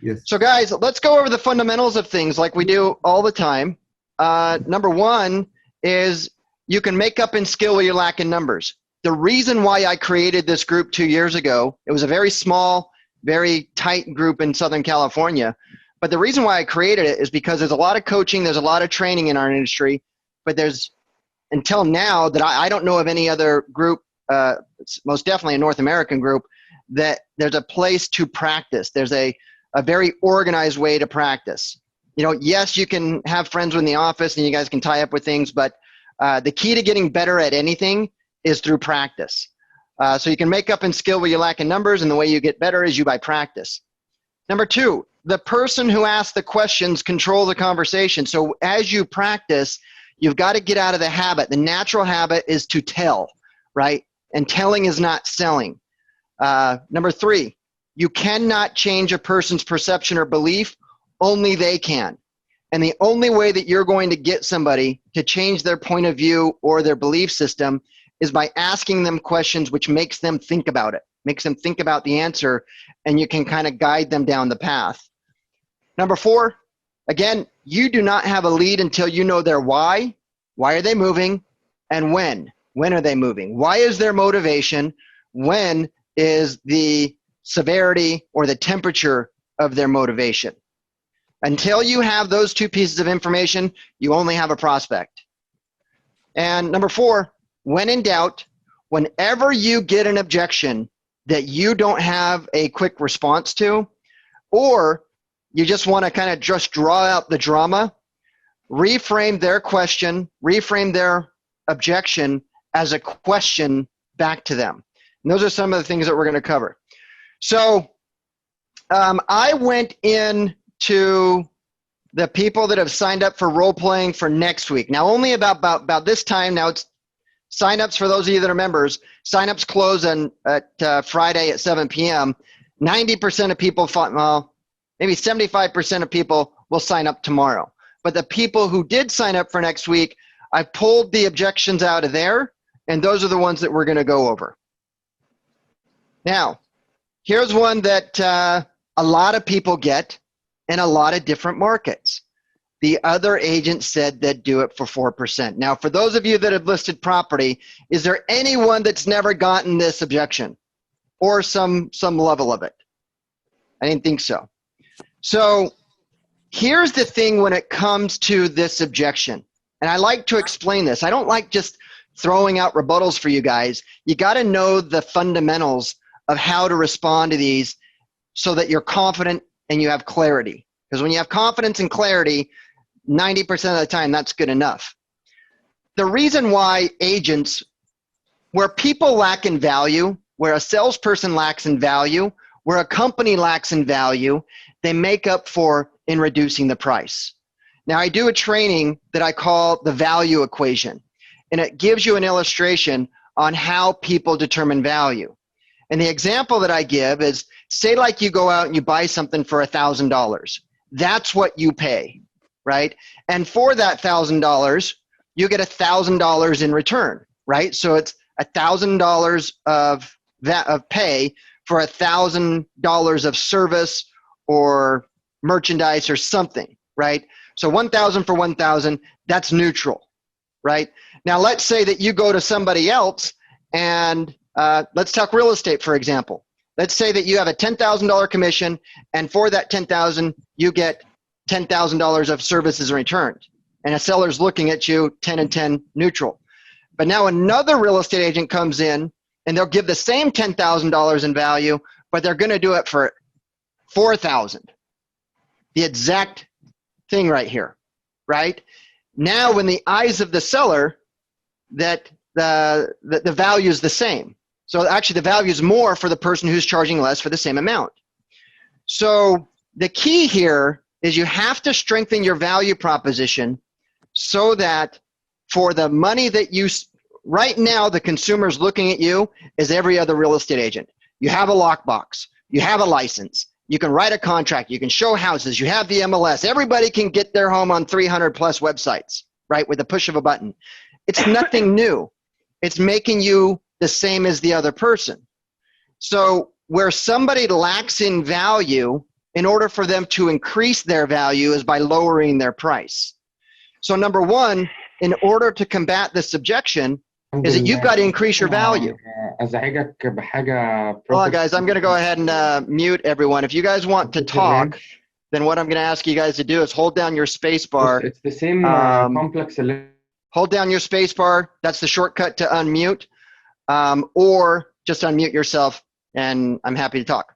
Yes. So guys, let's go over the fundamentals of things like we do all the time. Number one is you can make up in skill what you lack in numbers. The reason why I created this group 2 years ago, it was a very small, very tight group in Southern California. But the reason why I created it is because there's a lot of coaching, there's a lot of training in our industry, but there's, until now, that I don't know of any other group, most definitely a North American group, that there's a place to practice. There's a very organized way to practice. You know, yes, you can have friends in the office and you guys can tie up with things, but the key to getting better at anything is through practice. So you can make up in skill what you lack in numbers, and the way you get better is you by practice. Number two, the person who asks the questions control the conversation. So as you practice, you've got to get out of the habit. The natural habit is to tell, right? And telling is not selling. Number three, you cannot change a person's perception or belief, only they can. And the only way that you're going to get somebody to change their point of view or their belief system is by asking them questions which makes them think about it, makes them think about the answer, and you can kind of guide them down the path. Number four, again, you do not have a lead until you know their why. Why are they moving? And when? When are they moving? Why is their motivation? When is the severity or the temperature of their motivation? Until you have those two pieces of information, you only have a prospect. And number four, when in doubt, whenever you get an objection that you don't have a quick response to, or you just want to kind of just draw out the drama, reframe their question, reframe their objection as a question back to them. And those are some of the things that we're going to cover. So I went in to the people that have signed up for role playing for next week. Now, only about this time now, it's signups for those of you that are members. Signups close at Friday at 7 p.m. 90% of people, well, maybe 75% of people will sign up tomorrow. But the people who did sign up for next week, I pulled the objections out of there, and those are the ones that we're going to go over. Now, here's one that a lot of people get in a lot of different markets. The other agent said they'd do it for 4%. Now, for those of you that have listed property, is there anyone that's never gotten this objection or some level of it? I didn't think so. So here's the thing when it comes to this objection, and I like to explain this. I don't like just throwing out rebuttals for you guys. You got to know the fundamentals of how to respond to these so that you're confident and you have clarity. Because when you have confidence and clarity, 90% of the time, that's good enough. The reason why agents, where people lack in value, where a salesperson lacks in value, where a company lacks in value, they make up for in reducing the price. Now, I do a training that I call the value equation, and it gives you an illustration on how people determine value. And the example that I give is, say like you go out and you buy something for $1,000. That's what you pay, right? And for that $1,000, you get $1,000 in return, right? So it's $1,000 of pay for $1,000 of service or merchandise or something, right? So 1,000 for 1,000, that's neutral, right? Now let's say that you go to somebody else and let's talk real estate, for example. Let's say that you have a $10,000 commission, and for that $10,000, you get $10,000 of services returned. And a seller's looking at you 10 and 10 neutral. But now another real estate agent comes in, and they'll give the same $10,000 in value, but they're going to do it for $4,000. The exact thing right here, right? Now, in the eyes of the seller, that the value is the same. So actually the value is more for the person who's charging less for the same amount. So the key here is you have to strengthen your value proposition so that for the money that you, right now the consumer's looking at you as every other real estate agent. You have a lockbox, you have a license, you can write a contract, you can show houses, you have the MLS. Everybody can get their home on 300 plus websites, right, with the push of a button. It's nothing new. It's making you the same as the other person. So where somebody lacks in value in order for them to increase their value is by lowering their price. So number one, in order to combat this objection, الحمد is that you've لله. got to increase your value. أزعجك بحاجة Hold on, profit guys. I'm going to go ahead and mute everyone. If you guys want to talk, range. then what I'm going to ask you guys to do is hold down your space bar. It's the same complex. Hold down your space bar. That's the shortcut to unmute. Or just unmute yourself, and I'm happy to talk.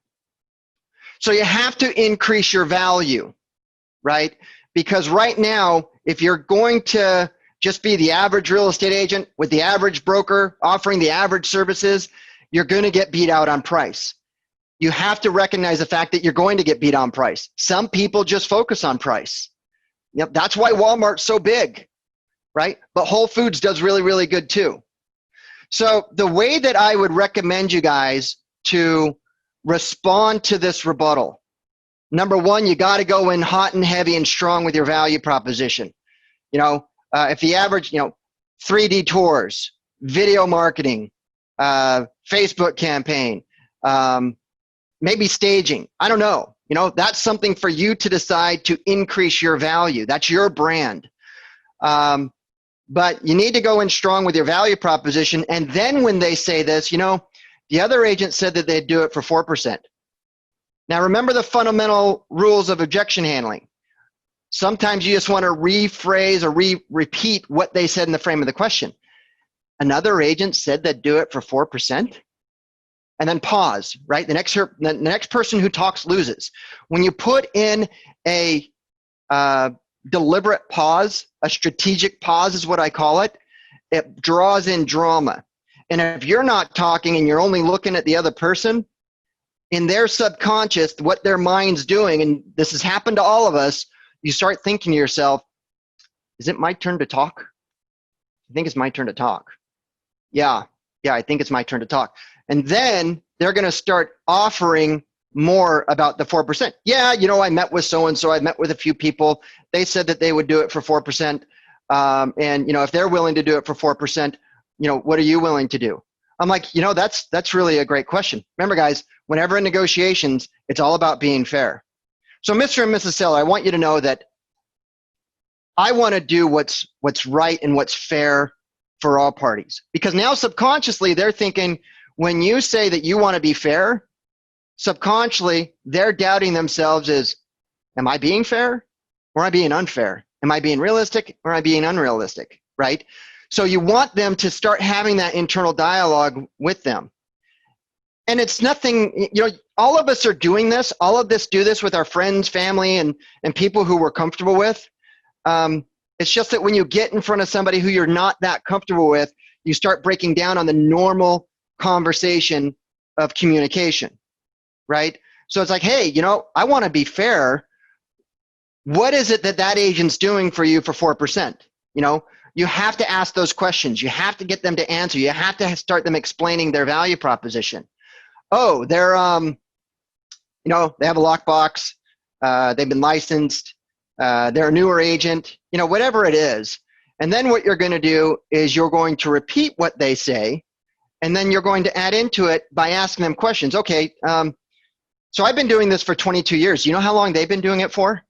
So you have to increase your value, right? Because right now, if you're going to just be the average real estate agent with the average broker offering the average services, you're going to get beat out on price. You have to recognize the fact that you're going to get beat on price. Some people just focus on price. Yep, that's why Walmart's so big, right? But Whole Foods does really, really good too. So the way that I would recommend you guys to respond to this rebuttal, number one, you got to go in hot and heavy and strong with your value proposition. You know, if the average, 3D tours, video marketing, Facebook campaign, maybe staging, I don't know. That's something for you to decide to increase your value. That's your brand. But you need to go in strong with your value proposition. And then when they say this, the other agent said that they'd do it for 4%. Now remember the fundamental rules of objection handling. Sometimes you just want to rephrase or repeat what they said in the frame of the question. Another agent said they'd do it for 4%. And then pause, right? The next person who talks loses. When you put in a deliberate pause, a strategic pause is what I call it, it draws in drama. And if you're not talking and you're only looking at the other person, in their subconscious, what their mind's doing, and this has happened to all of us, you start thinking to yourself, is it my turn to talk? I think it's my turn to talk. Yeah, I think it's my turn to talk. And then they're going to start offering more about the 4%. Yeah, I met with so-and-so. I met with a few people. They said that they would do it for 4%. And, if they're willing to do it for 4%, what are you willing to do? I'm like, that's really a great question. Remember, guys, whenever in negotiations, it's all about being fair. So Mr. and Mrs. Seller, I want you to know that I want to do what's right and what's fair for all parties. Because now subconsciously, they're thinking, when you say that you want to be fair, subconsciously, they're doubting themselves as, am I being fair or am I being unfair? Am I being realistic or am I being unrealistic, right? So you want them to start having that internal dialogue with them. And it's nothing, all of us are doing this. All of us do this with our friends, family, and people who we're comfortable with. It's just that when you get in front of somebody who you're not that comfortable with, you start breaking down on the normal conversation of communication, right? So it's like, hey, I want to be fair. What is it that agent's doing for you for 4%? You have to ask those questions. You have to get them to answer. You have to start them explaining their value proposition. Oh, they're, they have a lockbox. They've been licensed. They're a newer agent, whatever it is. And then what you're going to do is you're going to repeat what they say, and then you're going to add into it by asking them questions. Okay, so I've been doing this for 22 years. You know how long they've been doing it for?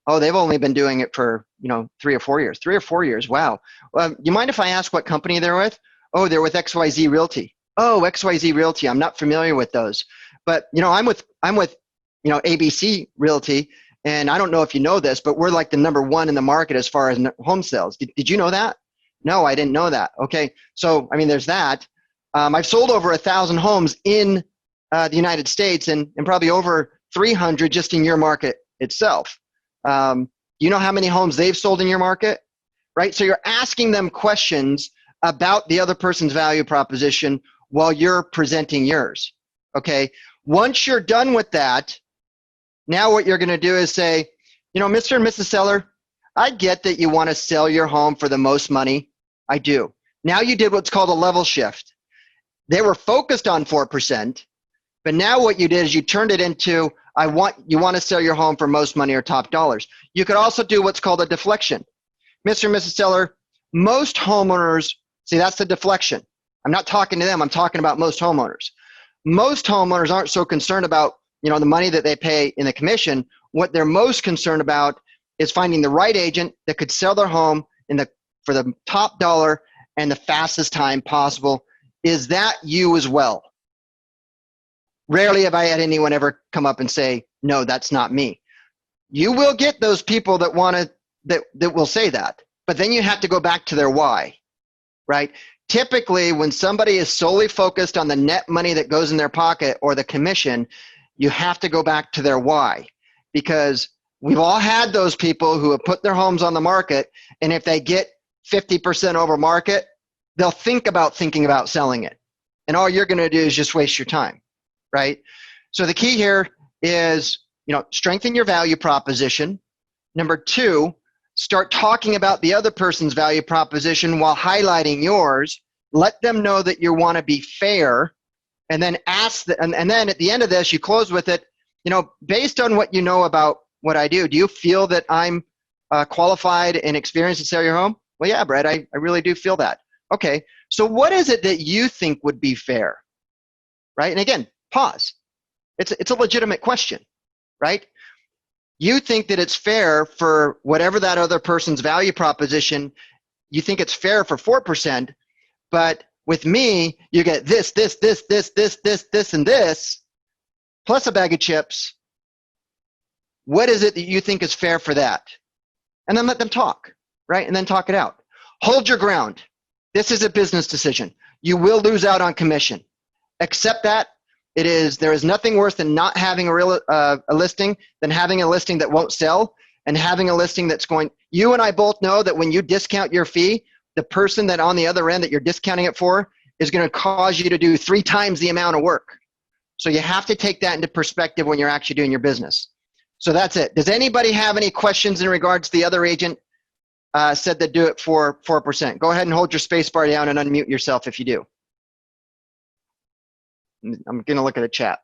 Oh, they've only been doing it for, 3 or 4 years. 3 or 4 years, wow. You mind if I ask what company they're with? Oh, they're with XYZ Realty. Oh, XYZ Realty, I'm not familiar with those. But, I'm with ABC Realty, and I don't know if you know this, but we're like the #1 in the market as far as home sales. Did you know that? No, I didn't know that. Okay, so, there's that. I've sold over 1,000 homes in the United States and probably over 300 just in your market itself. You know how many homes they've sold in your market, right? So you're asking them questions about the other person's value proposition while you're presenting yours, okay? Once you're done with that, now what you're going to do is say, Mr. and Mrs. Seller, I get that you want to sell your home for the most money. I do. Now you did what's called a level shift. They were focused on 4%, but now what you did is you turned it into, you want to sell your home for most money or top dollars. You could also do what's called a deflection. Mr. and Mrs. Seller, most homeowners, see, that's the deflection. I'm not talking to them. I'm talking about most homeowners. Most homeowners aren't so concerned about the money that they pay in the commission, what they're most concerned about is finding the right agent that could sell their home for the top dollar and the fastest time possible. Is that you as well? Rarely have I had anyone ever come up and say, no, that's not me. You will get those people that will say that, but then you have to go back to their why, right? Typically, when somebody is solely focused on the net money that goes in their pocket or the commission, you have to go back to their why, because we've all had those people who have put their homes on the market, and if they get 50% over market, they'll thinking about selling it. And all you're going to do is just waste your time, right? So the key here is, strengthen your value proposition. Number 2, start talking about the other person's value proposition while highlighting yours. Let them know that you want to be fair, and then and then at the end of this, you close with it. Based on what you know about what I do you feel that I'm qualified and experienced to sell your home? Well, yeah, Brett, I really do feel that. Okay, so what is it that you think would be fair, right? And again, pause. It's a legitimate question, right? You think that it's fair for whatever that other person's value proposition, you think it's fair for 4%, but with me, you get this, and this, plus a bag of chips. What is it that you think is fair for that? And then let them talk, right? And then talk it out. Hold your ground. This is a business decision. You will lose out on commission. Accept that. There is nothing worse than not having a listing than having a listing that won't sell, and having a listing that's going. You and I both know that when you discount your fee, the person that on the other end that you're discounting it for is going to cause you to do 3 times the amount of work. So you have to take that into perspective when you're actually doing your business. So that's it. Does anybody have any questions in regards to the other agent said that do it for 4%? Go ahead and hold your space bar down and unmute yourself if you do. I'm going to look at a chat.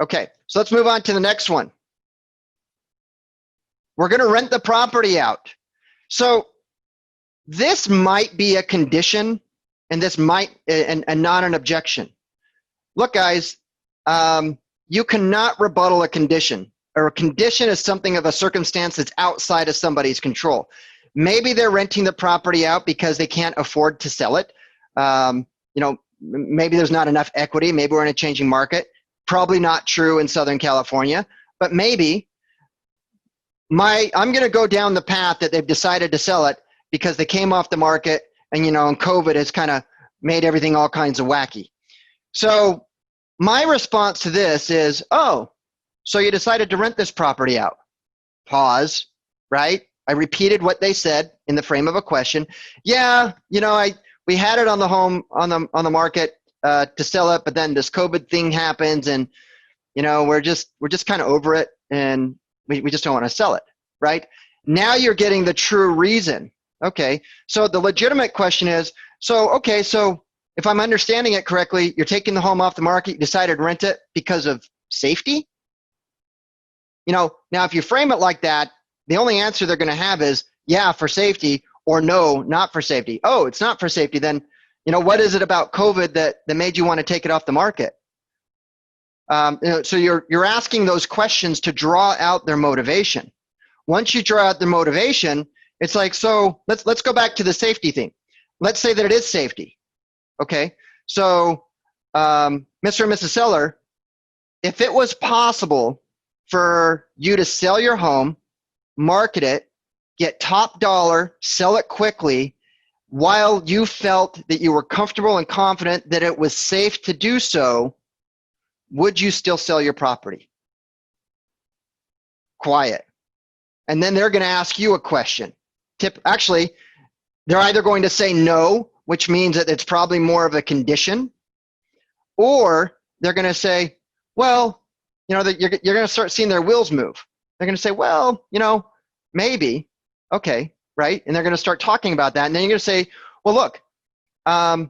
Okay, so let's move on to the next one. We're going to rent the property out. So this might be a condition, and this might and not an objection. Look, guys, you cannot rebuttal a condition. Or a condition is something of a circumstance that's outside of somebody's control. Maybe they're renting the property out because they can't afford to sell it. Maybe there's not enough equity. Maybe we're in a changing market. Probably not true in Southern California, but maybe I'm going to go down the path that they've decided to sell it because they came off the market, and and COVID has kind of made everything all kinds of wacky. So my response to this is, oh, so you decided to rent this property out. Pause, right? I repeated what they said in the frame of a question. Yeah, we had it on the market to sell it, but then this COVID thing happens, and we're just kind of over it, and we just don't want to sell it, right? Now you're getting the true reason. Okay, so the legitimate question is, so if I'm understanding it correctly, you're taking the home off the market, you decided to rent it because of safety? Now if you frame it like that, the only answer they're going to have is, yeah, for safety, or no, not for safety. Oh, it's not for safety. Then, what is it about COVID that made you want to take it off the market? So you're asking those questions to draw out their motivation. Once you draw out their motivation, it's like, so let's go back to the safety thing. Let's say that it is safety. Okay, so Mr. and Mrs. Seller, if it was possible for you to sell your home, market it, get top dollar, sell it quickly, while you felt that you were comfortable and confident that it was safe to do so, would you still sell your property? Quiet. And then they're going to ask you a question. Actually, they're either going to say no, which means that it's probably more of a condition, or they're going to say, well, that you're going to start seeing their wheels move. They're going to say, well, maybe. Okay, right? And they're going to start talking about that. And then you're going to say, well, look, I'd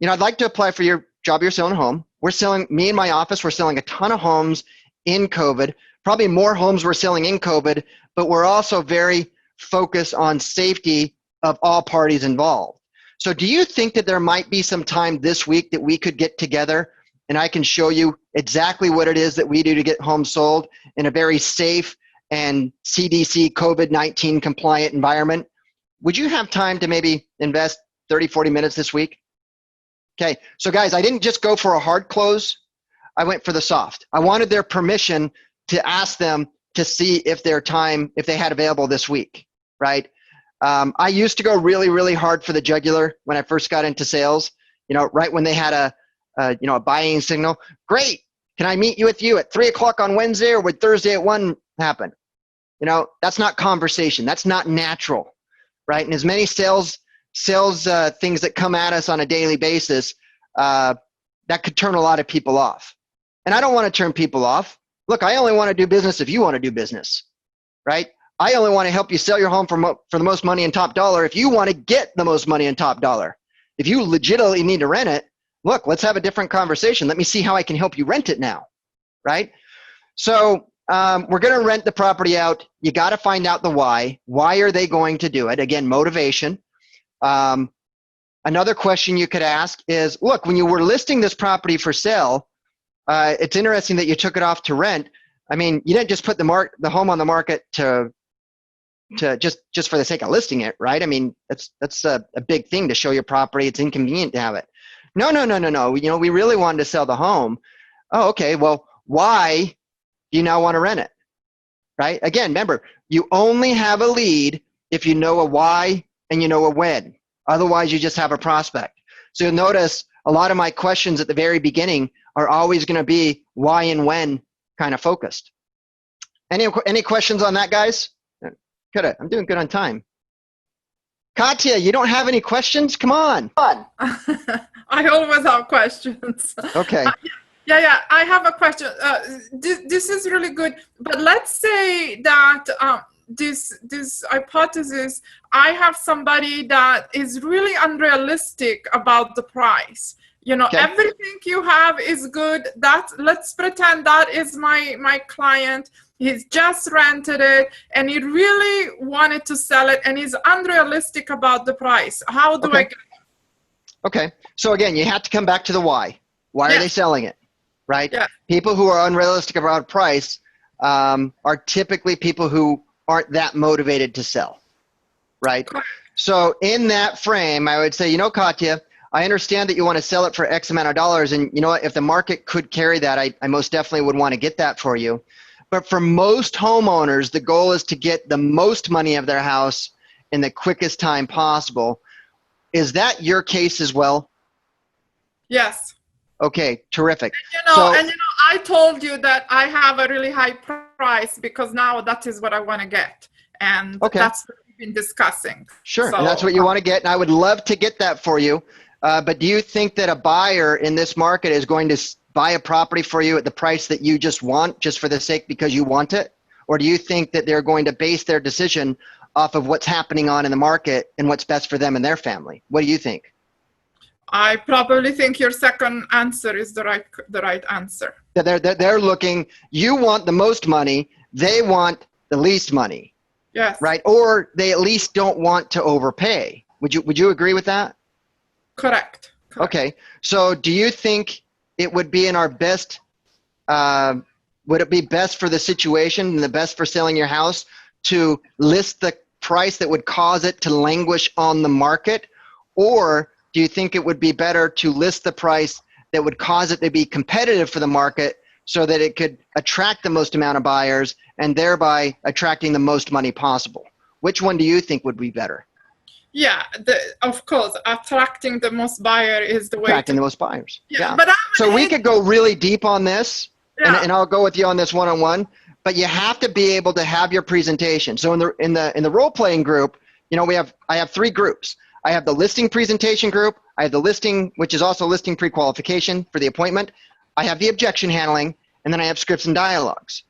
like to apply for your job. You're selling a home. Me and my office, we're selling a ton of homes in COVID, probably more homes we're selling in COVID, but we're also very focused on safety of all parties involved. So do you think that there might be some time this week that we could get together and I can show you exactly what it is that we do to get homes sold in a very safe and CDC COVID-19 compliant environment, would you have time to maybe invest 30, 40 minutes this week? Okay, so guys, I didn't just go for a hard close. I went for the soft. I wanted their permission to ask them to see if they had available this week, right? I used to go really, really hard for the jugular when I first got into sales, right when they had a buying signal. Great, can I meet with you at 3 o'clock on Wednesday, or would Thursday at 1 happen? That's not conversation. That's not natural, right? And as many sales things that come at us on a daily basis, that could turn a lot of people off. And I don't want to turn people off. Look, I only want to do business if you want to do business, right? I only want to help you sell your home for the most money and top dollar if you want to get the most money and top dollar. If you legitimately need to rent it, look, let's have a different conversation. Let me see how I can help you rent it now, right? So we're going to rent the property out. You got to find out the why. Why are they going to do it? Again, motivation. Another question you could ask is, look, when you were listing this property for sale, it's interesting that you took it off to rent. I mean, you didn't just put the home on the market to just for the sake of listing it, right? I mean, that's a big thing to show your property. It's inconvenient to have it. No. We really wanted to sell the home. Oh, okay. Well, why do you now want to rent it, right? Again, remember, you only have a lead if you know a why and you know a when. Otherwise, you just have a prospect. So you'll notice a lot of my questions at the very beginning are always going to be why and when kind of focused. Any questions on that, guys? Good. I'm doing good on time. Katya, you don't have any questions? Come on. I always have questions. Okay. Yeah. I have a question. This is really good. But let's say that this hypothesis, I have somebody that is really unrealistic about the price. Okay. Everything you have is good. Let's pretend that is my client. He's just rented it and he really wanted to sell it and he's unrealistic about the price. How do I get it? Okay. So again, you have to come back to the why. Why are they selling it? Right? Yeah. People who are unrealistic about price are typically people who aren't that motivated to sell. Right? Correct. So in that frame, I would say, Katya, I understand that you want to sell it for X amount of dollars, and you know what? If the market could carry that, I most definitely would want to get that for you. But for most homeowners, the goal is to get the most money of their house in the quickest time possible. Is that your case as well? Yes. Okay, terrific. And I told you that I have a really high price because now that is what I want to get, and that's what we've been discussing. Sure, and that's what you want to get, and I would love to get that for you. But do you think that a buyer in this market is going to buy a property for you at the price that you just want, just for the sake because you want it? Or do you think that they're going to base their decision off of what's happening on in the market and what's best for them and their family? What do you think? I probably think your second answer is the right answer. They're looking, you want the most money, they want the least money. Yes. Right? Or they at least don't want to overpay. Would you agree with that? Correct. Okay. So do you think it would be in our best, would it be best for the situation and the best for selling your house to list the price that would cause it to languish on the market? Or do you think it would be better to list the price that would cause it to be competitive for the market so that it could attract the most amount of buyers and thereby attracting the most money possible? Which one do you think would be better? Yeah, of course, attracting the most buyer is the way. Attracting the most buyers. Yeah. But so we could go really deep on this, and I'll go with you on this one-on-one. But you have to be able to have your presentation. So in the role-playing group, I have 3 groups. I have the listing presentation group. I have the listing, which is also listing pre-qualification for the appointment. I have the objection handling, and then I have scripts and dialogues.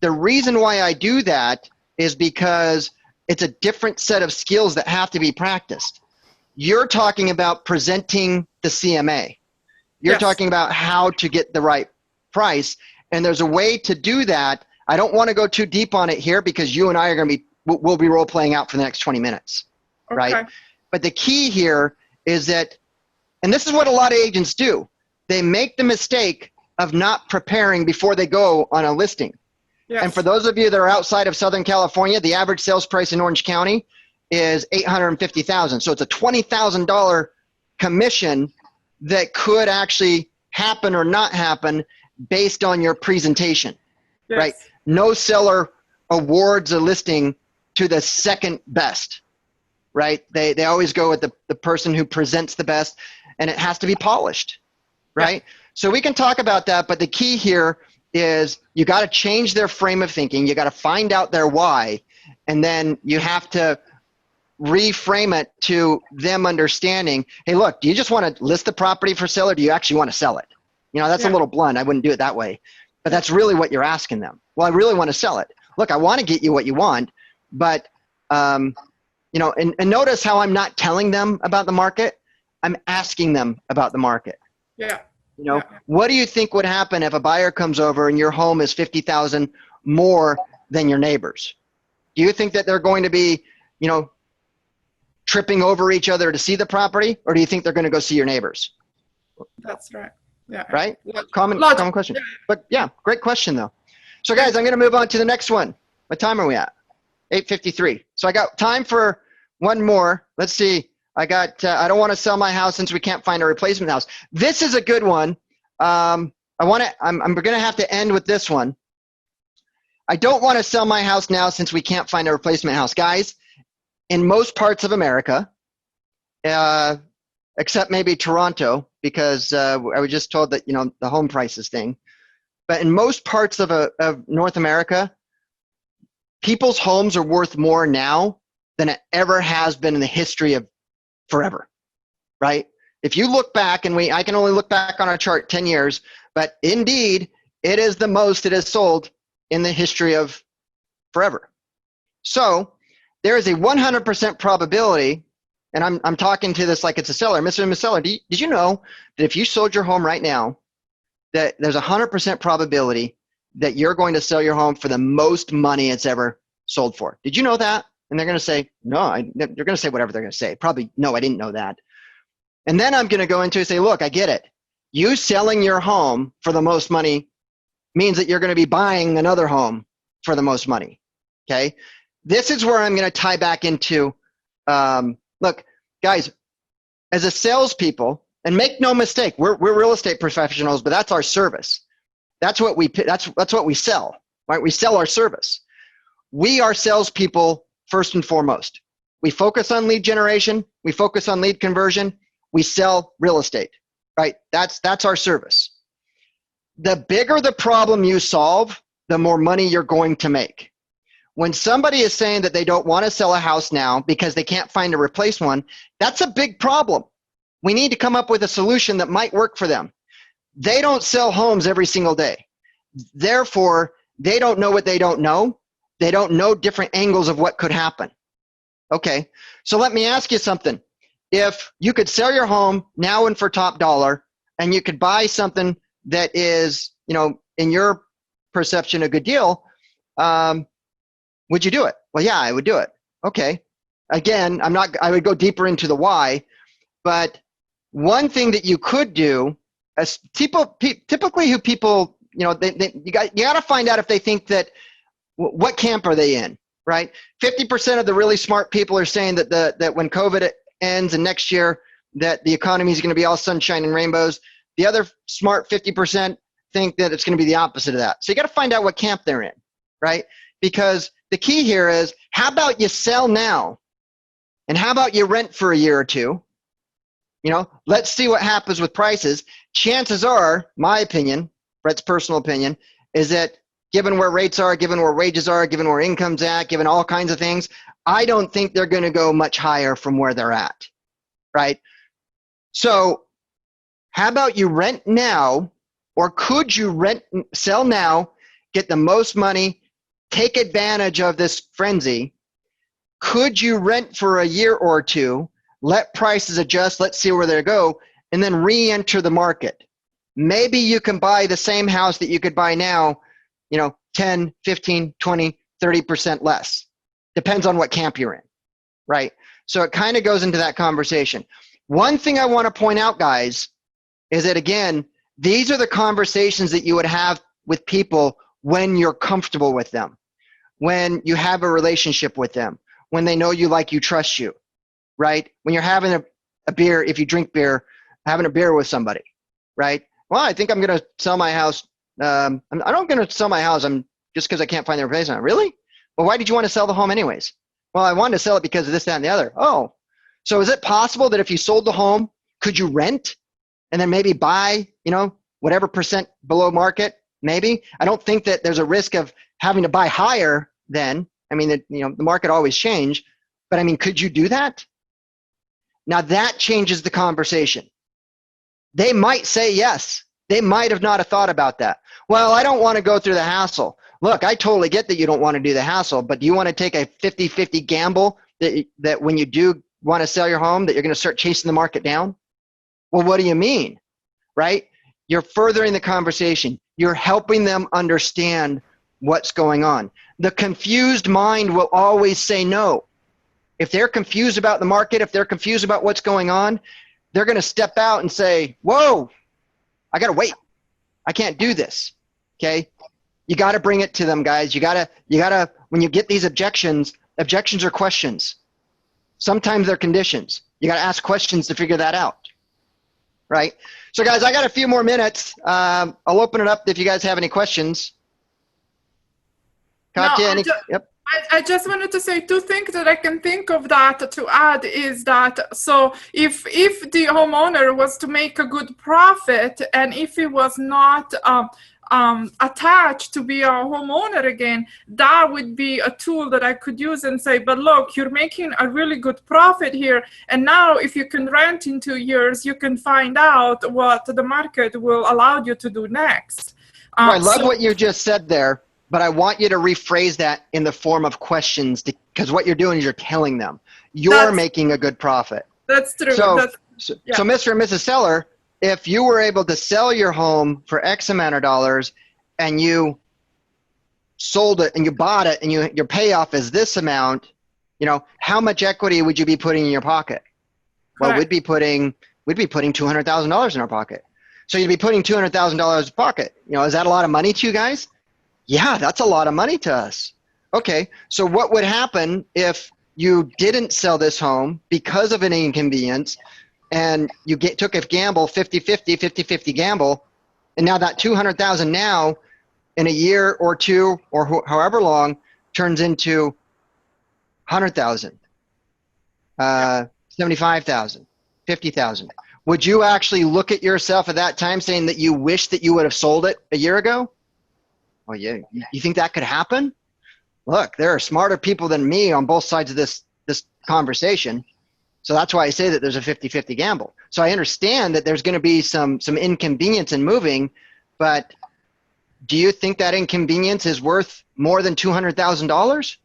The reason why I do that is because it's a different set of skills that have to be practiced. You're talking about presenting the CMA. You're talking about how to get the right price, and there's a way to do that. I don't want to go too deep on it here because you and I are going to we'll be role-playing out for the next 20 minutes, right? But the key here is that, and this is what a lot of agents do, they make the mistake of not preparing before they go on a listing. Yes. And for those of you that are outside of Southern California, the average sales price in Orange County is $850,000. So it's a $20,000 commission that could actually happen or not happen based on your presentation, Yes. right? No seller awards a listing to the second best, right? They always go with the person who presents the best, and it has to be polished, right? Yeah. So we can talk about that, but the key here is you got to change their frame of thinking. You got to find out their why, and then you have to reframe it to them understanding, hey, look, do you just want to list the property for sale, or do you actually want to sell it? You know, that's a little blunt. I wouldn't do it that way, but that's really what you're asking them. Well, I really want to sell it. Look, I want to get you what you want, but, you know, and notice how I'm not telling them about the market. I'm asking them about the market. Yeah. You know, what do you think would happen if a buyer comes over and your home is $50,000 more than your neighbors? Do you think that they're going to be, you know, tripping over each other to see the property, or do you think they're going to go see your neighbors? That's right. Yeah. Right? Common question. Yeah. But yeah, great question though. So guys, I'm going to move on to the next one. What time are we at? 8:53. So I got time for one more. Let's see. I don't want to sell my house since we can't find a replacement house. This is a good one. I'm going to have to end with this one. I don't want to sell my house now since we can't find a replacement house. Guys, in most parts of America, except maybe Toronto, because I was just told that, you know, the home prices thing. But in most parts of North America, people's homes are worth more now than it ever has been in the history of forever, right? If you look back, and I can only look back on a chart 10 years, but indeed, it is the most it has sold in the history of forever. So there is a 100% probability, and I'm talking to this like it's a seller. Mr. and Ms. Seller, did you know that if you sold your home right now, that there's a 100% probability that you're going to sell your home for the most money it's ever sold for? Did you know that? And they're going to say, no, they're going to say whatever they're going to say. Probably, no, I didn't know that. And then I'm going to go into and say, look, I get it. You selling your home for the most money means that you're going to be buying another home for the most money, okay? This is where I'm going to tie back into, look, guys, as a salespeople, and make no mistake, we're real estate professionals, but that's our service. That's what we sell, right? We sell our service. We are salespeople first and foremost. We focus on lead generation. We focus on lead conversion. We sell real estate, right? That's our service. The bigger the problem you solve, the more money you're going to make. When somebody is saying that they don't want to sell a house now because they can't find a replacement one, that's a big problem. We need to come up with a solution that might work for them. They don't sell homes every single day. Therefore, they don't know what they don't know. They don't know different angles of what could happen. Okay, so let me ask you something. If you could sell your home now and for top dollar, and you could buy something that is, you know, in your perception, a good deal, would you do it? Well, yeah, I would do it. Okay. Again, I would go deeper into the why, but one thing that you could do, as typically who people, you know, you got to find out if they think that, what camp are they in, right? 50% of the really smart people are saying that when COVID ends and next year that the economy is going to be all sunshine and rainbows. The other smart 50% think that it's going to be the opposite of that. So you got to find out what camp they're in, right? Because the key here is, how about you sell now, and how about you rent for a year or two? You know, let's see what happens with prices. Chances are, my opinion, Brett's personal opinion, is that given where rates are, given where wages are, given where income's at, given all kinds of things, I don't think they're going to go much higher from where they're at, right? So how about you rent now, or could you sell now, get the most money, take advantage of this frenzy? Could you rent for a year or two, let prices adjust, let's see where they go, and then re-enter the market? Maybe you can buy the same house that you could buy now, you know, 10, 15, 20, 30% less. Depends on what camp you're in, right? So it kind of goes into that conversation. One thing I want to point out, guys, is that, again, These are the conversations that you would have with people when you're comfortable with them, when you have a relationship with them, when they know you, like you, trust you, right? When you're having a beer, if you drink beer, having a beer with somebody, right? Well, I think I'm going to sell my house. I'm not going to sell my house. I'm just because I can't find the replacement. Really? Well, why did you want to sell the home anyways? Well, I wanted to sell it because of this, that, and the other. Oh, so is it possible that if you sold the home, could you rent and then maybe buy, whatever percent below market? Maybe. I don't think that there's a risk of having to buy higher then. I mean, the market always change, but I mean, could you do that? Now that changes the conversation. They might say yes. They might have not have thought about that. Well, I don't want to go through the hassle. Look, I totally get that you don't want to do the hassle, but do you want to take a 50-50 gamble that when you do want to sell your home, that you're going to start chasing the market down? Well, what do you mean, right? You're furthering the conversation. You're helping them understand what's going on. The confused mind will always say no. If they're confused about the market, if they're confused about what's going on, they're going to step out and say, whoa, I got to wait. I can't do this. Okay. You got to bring it to them, guys. You got to, when you get these objections are questions. Sometimes they're conditions. You got to ask questions to figure that out. Right. So guys, I got a few more minutes. I'll open it up if you guys have any questions. Katya, yep. I just wanted to say two things that I can think of that to add is that, so if the homeowner was to make a good profit and if he was not attached to be a homeowner again, that would be a tool that I could use and say, but look, you're making a really good profit here. And now if you can rent in 2 years, you can find out what the market will allow you to do next. I love what you just said there. But I want you to rephrase that in the form of questions, because what you're doing is you're telling them you're making a good profit. That's true. So Mr. and Mrs. Seller, if you were able to sell your home for X amount of dollars and you sold it and you bought it and your payoff is this amount, how much equity would you be putting in your pocket? Well, we'd be putting $200,000 in our pocket. So you'd be putting $200,000 in your pocket. Is that a lot of money to you guys? Yeah, that's a lot of money to us. Okay, so what would happen if you didn't sell this home because of an inconvenience and you took a gamble, 50-50 gamble, and now that $200,000 now in a year or two or however long turns into $100,000, $75,000, $50,000. Would you actually look at yourself at that time saying that you wish that you would have sold it a year ago? Well, yeah, you think that could happen? Look, there are smarter people than me on both sides of this conversation. So that's why I say that there's a 50-50 gamble. So I understand that there's going to be some inconvenience in moving, but do you think that inconvenience is worth more than $200,000?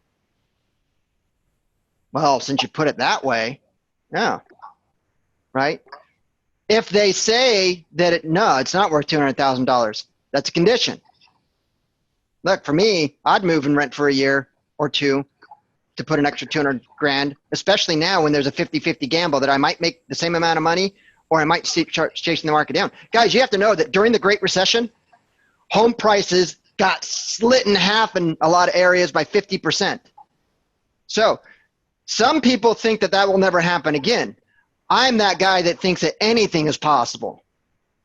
Well, since you put it that way, yeah, right? If they say that no, it's not worth $200,000, that's a condition. Look, for me, I'd move and rent for a year or two to put an extra 200 grand, especially now when there's a 50-50 gamble that I might make the same amount of money or I might start chasing the market down. Guys, you have to know that during the Great Recession, home prices got split in half in a lot of areas by 50%. So some people think that will never happen again. I'm that guy that thinks that anything is possible,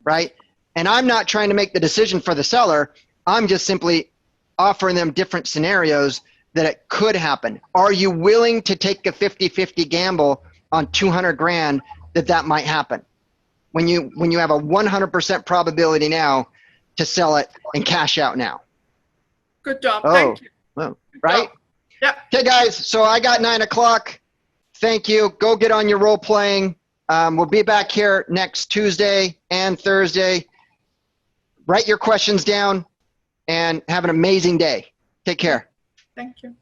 right? And I'm not trying to make the decision for the seller. I'm just simply offering them different scenarios that it could happen. Are you willing to take a 50-50 gamble on 200 grand that might happen when you have a 100% probability now to sell it and cash out now? Good job. Thank you. Well, right? Yeah. Okay, guys. So I got 9 o'clock. Thank you. Go get on your role playing. We'll be back here next Tuesday and Thursday. Write your questions down and have an amazing day. Take care. Thank you.